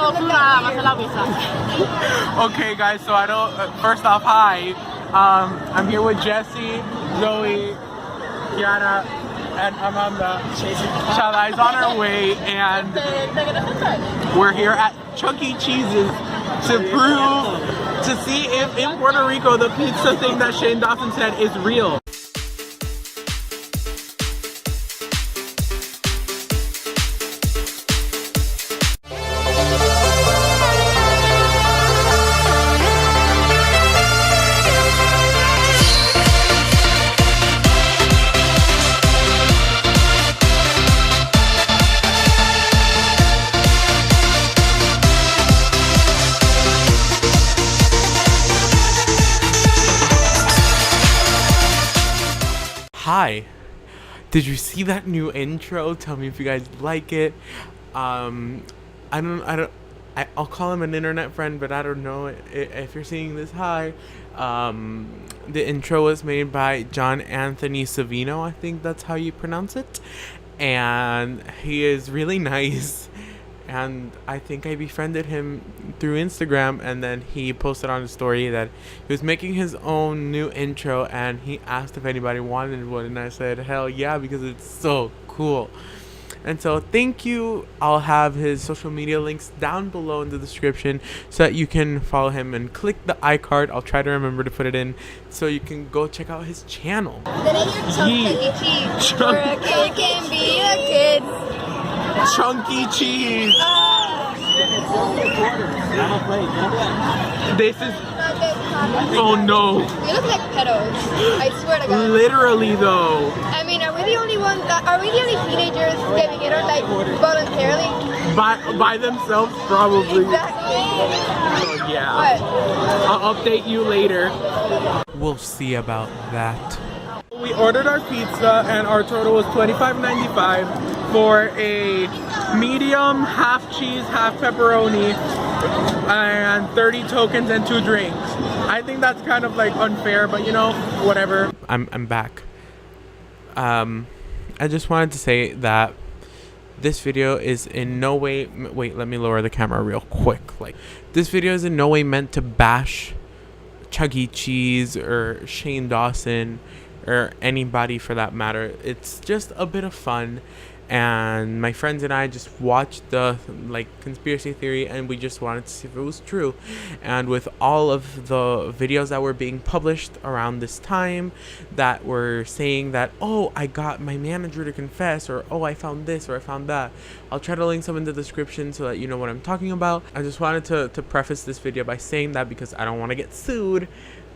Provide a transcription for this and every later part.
Okay, guys, so I don't. First off, hi. I'm here with Jesse, Zoe, Kiana, and Amanda. Shala is on her way, and we're here at Chuck E. Cheese's to see if in Puerto Rico the pizza thing that Shane Dawson said is real. Hi, did you see that new intro? Tell me if you guys like it. I'll call him an internet friend, but I don't know if you're seeing this. Hi. The intro was made by JohnAnthony Savino, I think that's how you pronounce it, and he is really nice. And I think I befriended him through Instagram, and then he posted on his story that he was making his own new intro, and he asked if anybody wanted one, and I said, hell yeah, because it's so cool. And so thank you. I'll have his social media links down below in the description so that you can follow him and click the iCard. I'll try to remember to put it in so you can go check out his channel. Chunky cheese. This is. Oh no. We look like pedos. I swear to God. Literally though. I mean, are we the only ones? Are we the only teenagers getting it, or like voluntarily? By themselves, probably. Exactly. So yeah. What? I'll update you later. We'll see about that. We ordered our pizza and our total was $25.95 for a medium, half cheese, half pepperoni, and 30 tokens and 2 drinks. I think that's kind of like unfair, but you know, whatever. I'm back. I just wanted to say that this video is in no way, wait, let me lower the camera real quick. Like, this video is in no way meant to bash Chuck E. Cheese or Shane Dawson or anybody for that matter. It's just a bit of fun, and my friends and I just watched the conspiracy theory, and we just wanted to see if it was true. And with all of the videos that were being published around this time that were saying that, oh, I got my manager to confess, or oh, I found this or I found that, I'll try to link some in the description so that you know what I'm talking about. I just wanted to preface this video by saying that because I don't want to get sued,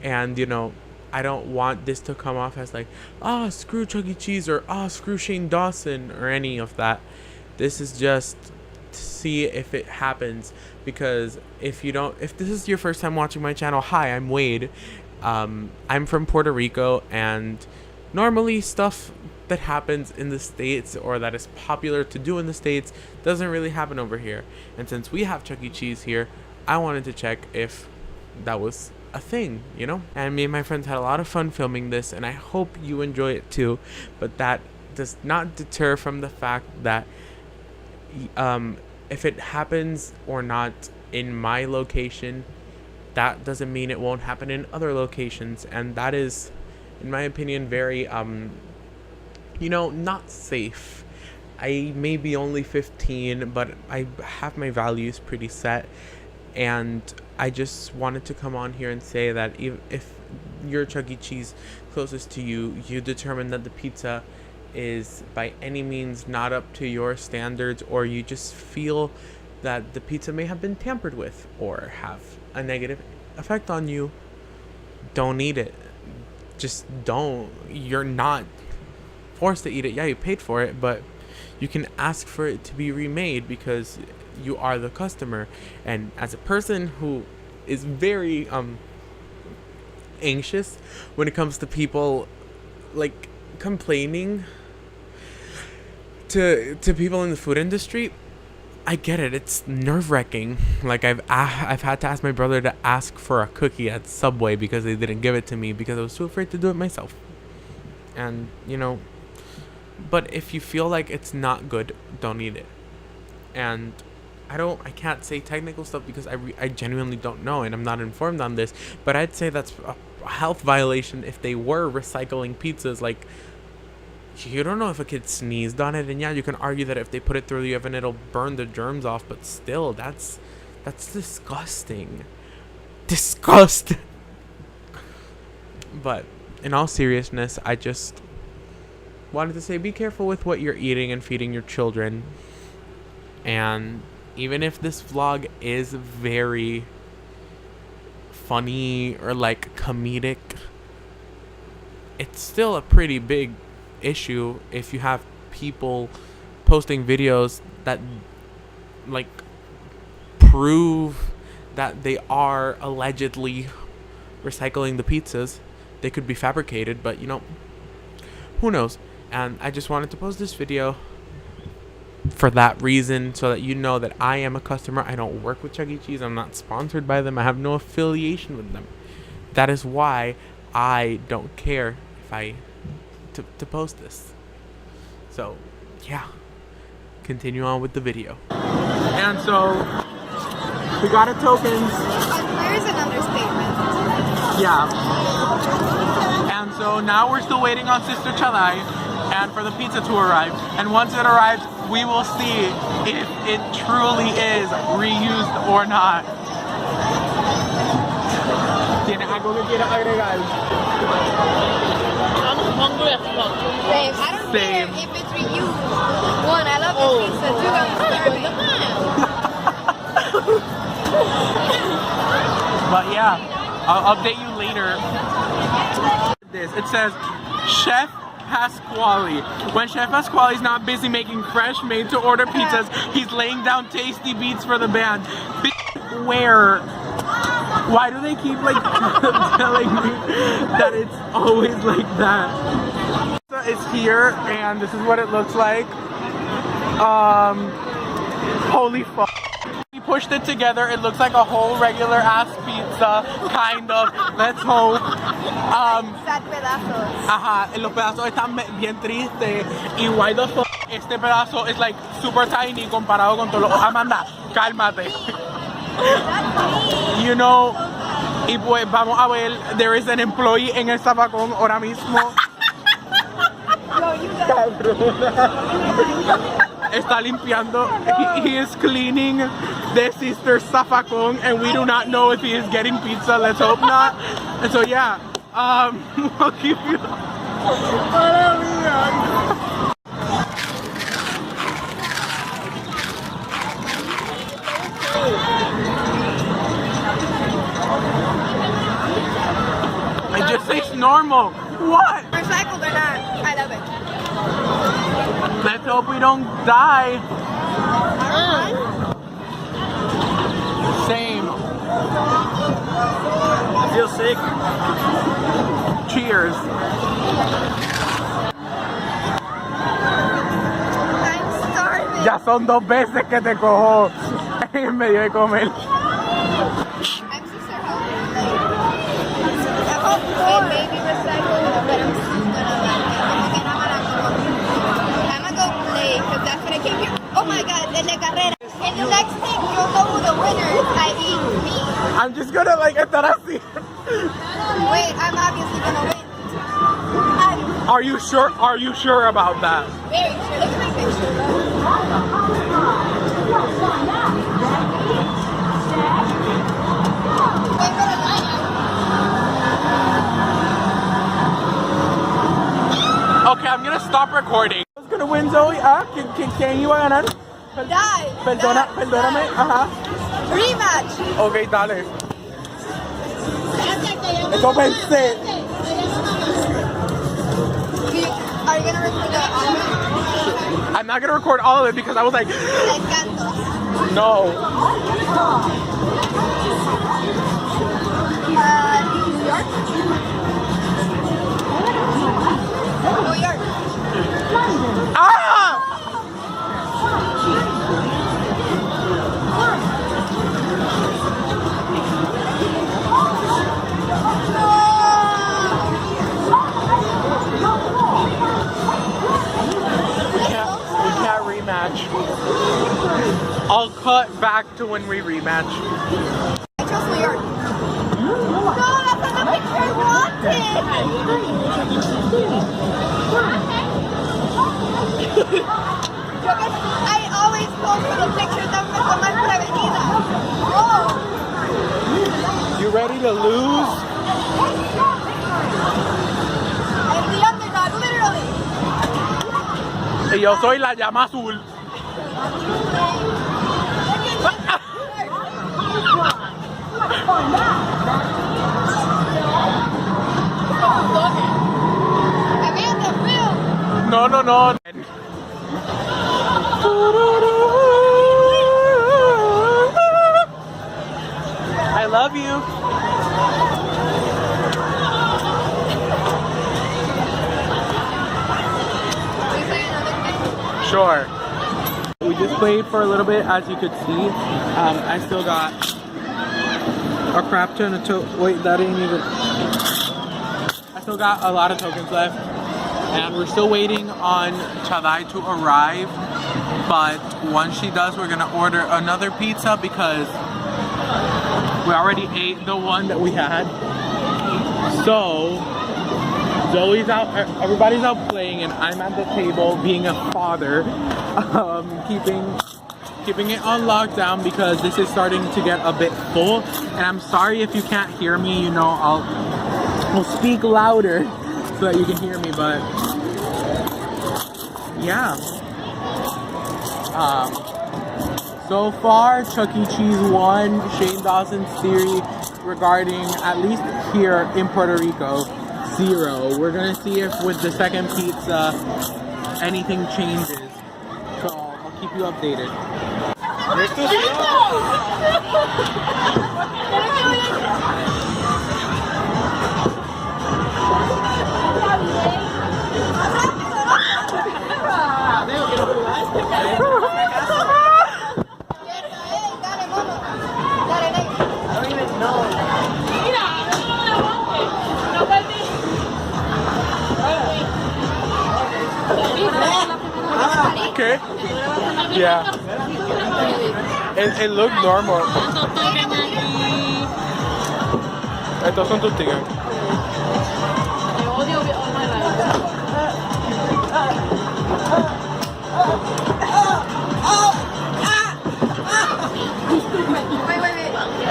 and you know, I don't want this to come off as like, screw Chuck E. Cheese or screw Shane Dawson or any of that. This is just to see if it happens, because if this is your first time watching my channel, hi, I'm Wade. I'm from Puerto Rico, and normally stuff that happens in the States or that is popular to do in the States doesn't really happen over here. And since we have Chuck E. Cheese here, I wanted to check if that was a thing, you know. And me and my friends had a lot of fun filming this, and I hope you enjoy it too. But that does not deter from the fact that if it happens or not in my location, that doesn't mean it won't happen in other locations. And that is, in my opinion, very not safe. I may be only 15, but I have my values pretty set. And I just wanted to come on here and say that if your Chuck E. Cheese closest to you, you determine that the pizza is by any means not up to your standards, or you just feel that the pizza may have been tampered with or have a negative effect on you, don't eat it. Just don't. You're not forced to eat it. Yeah, you paid for it, but you can ask for it to be remade because you are the customer. And as a person who is very anxious when it comes to people like complaining to people in the food industry, I get it. It's nerve-wracking. Like I've had to ask my brother to ask for a cookie at Subway because they didn't give it to me because I was too afraid to do it myself. And you know, but if you feel like it's not good, don't eat it. And I can't say technical stuff because I genuinely don't know and I'm not informed on this, but I'd say that's a health violation if they were recycling pizzas. Like, you don't know if a kid sneezed on it, and yeah, you can argue that if they put it through the oven it'll burn the germs off, but still, that's disgusting. Disgusting. But in all seriousness, I just wanted to say, be careful with what you're eating and feeding your children. And even if this vlog is very funny or like comedic, it's still a pretty big issue if you have people posting videos that like prove that they are allegedly recycling the pizzas. They could be fabricated, but you know, who knows. And I just wanted to post this video for that reason, so that you know that I am a customer. I don't work with Chuck E. Cheese. I'm not sponsored by them. I have no affiliation with them. That is why I don't care if I to post this. So yeah, continue on with the video. And so we got a tokens. There's an understatement. Yeah. And so now we're still waiting on Sister Chalai and for the pizza to arrive. And once it arrives, we will see if it truly is reused or not. ¿Tiene algo que quiera agregar? I'm hungry as fuck. Same. I don't care if it's reused. One, I love the pizza. Two, I'm starving. But yeah, I'll update you later. It says Chef Pasquale. When Chef Pasquale is not busy making fresh, made-to-order pizzas, he's laying down tasty beats for the band. Where? Why do they keep like telling me that it's always like that? It's here, and this is what it looks like. Holy fuck. We pushed it together. It looks like a whole regular ass pizza, kind of. Let's hope. Sad pedazos. Ajá, los pedazos están bien tristes. Y why the fuck este pedazo is like super tiny comparado con todo lo... Amanda, cálmate. You know, y pues vamos a ver, there is an employee en el zafacón ahora mismo. Está limpiando. He is cleaning the sister's zafacón, and we do not know if he is getting pizza. Let's hope not. And so yeah, we'll keep you. It just says normal. What? Recycled or not, I love it. Let's hope we don't die. Same. I feel sick. Cheers. I'm starving. Ya son 2 veces que te cojo en medio de comer. I'm sister hungry. I hope it may be recycled, but I'm still gonna like it. I'm gonna go play, because that's what I came here. Oh my god, el de carrera. In the next thing, you'll know who the winner is. I.e. me. I'm just gonna like estar así. Wait, I'm obviously gonna win. Are you sure? Are you sure about that? Very sure. Look at my picture. Wait for the light. Okay, I'm gonna stop recording. Who's gonna win, Zoe? ¿Quién iba a ganar? Perdóname. Ajá. Rematch. Okay, dale. Eso pensé. Are you gonna record that all of it? I'm not gonna record all of it because I was like, Like canto. no. New York? New York. Ah! We can't rematch. I'll cut back. to when we rematch. I trust my yard. No, that's not the picture I wanted. I always post for the pictures of my prevenida. Oh. You ready to lose? I'm the underdog, literally. Y yo soy la llama azul. No, no, no. I love you. Sure. We just played for a little bit, as you could see. I still got a crap ton of wait, that ain't even. I still got a lot of tokens left, and we're still waiting on Chadai to arrive. But once she does, we're gonna order another pizza because we already ate the one that we had. So Zoe's out, everybody's out playing, and I'm at the table being a father, keeping it on lockdown because this is starting to get a bit full. And I'm sorry if you can't hear me. You know, I'll speak louder so that you can hear me. But yeah. So far, Chuck E. Cheese won Shane Dawson's theory regarding, at least here in Puerto Rico, 0. We're gonna see if with the second pizza anything changes. So I'll keep you updated. Okay. Yeah. It looked normal. Estos son tus tickets. Wait.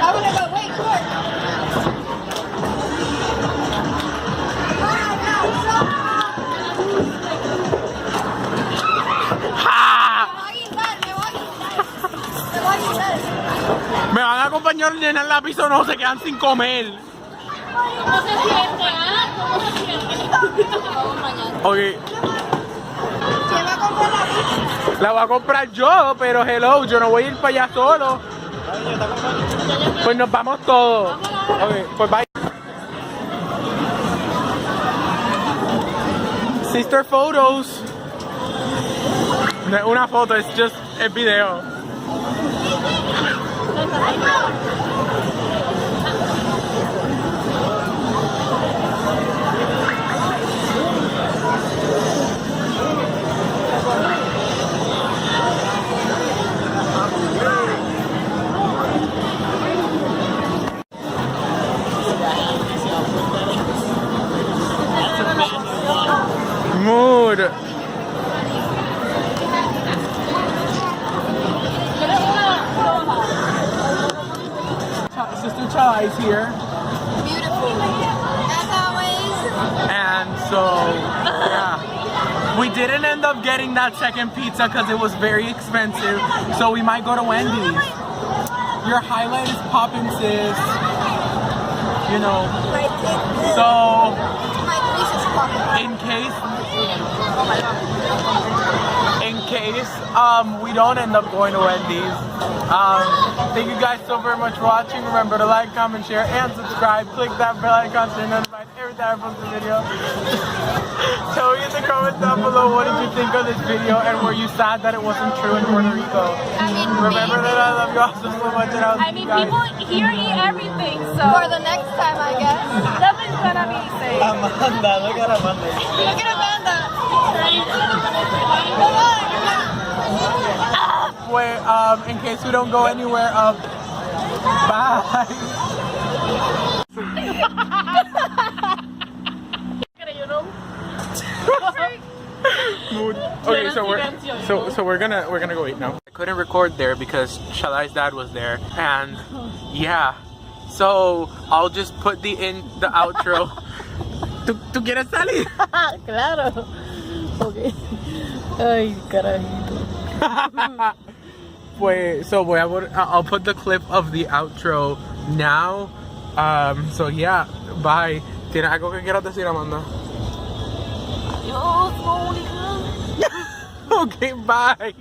I wanna go. Wait, quick. Me van a acompañar a llenar la pizza o no, se quedan sin comer. ¿Cómo se siente? ¿Cómo se siente? Ok. ¿Quién va a comprar la pizza? La voy a comprar yo, pero hello, yo no voy a ir para allá solo. Pues nos vamos todos. Ok, pues bye. Sister photos. No es una foto, es just el video. Mood. Sister Chai is here. Beautiful. As always. And so, yeah. We didn't end up getting that second pizza because it was very expensive. So we might go to Wendy's. Your highlight is poppin', sis. You know. So, in case we don't end up going to Wendy's, thank you guys so very much for watching. Remember to like, comment, share, and subscribe. Click that bell icon to be notified every time I post a video. Tell me in the comments down below, what did you think of this video, and were you sad that it wasn't true in Puerto Rico? I mean, remember that I love you all so much, and I'll see you guys. People here eat everything, so For the next time, I guess. nothing's gonna be safe. Amanda, look at Amanda. Look at Amanda. Right? Come on. Wait, in case we don't go anywhere, bye. Okay, so we're gonna go eat now. I couldn't record there because Shalai's dad was there, and yeah, so I'll just put the outro to get us salir. Claro. Okay. Ay, carajito. Pues, so I'll put the clip of the outro now. So yeah, bye. ¿Tienes algo que quieras decir, Amanda? Adiós, Mónica. Okay, bye.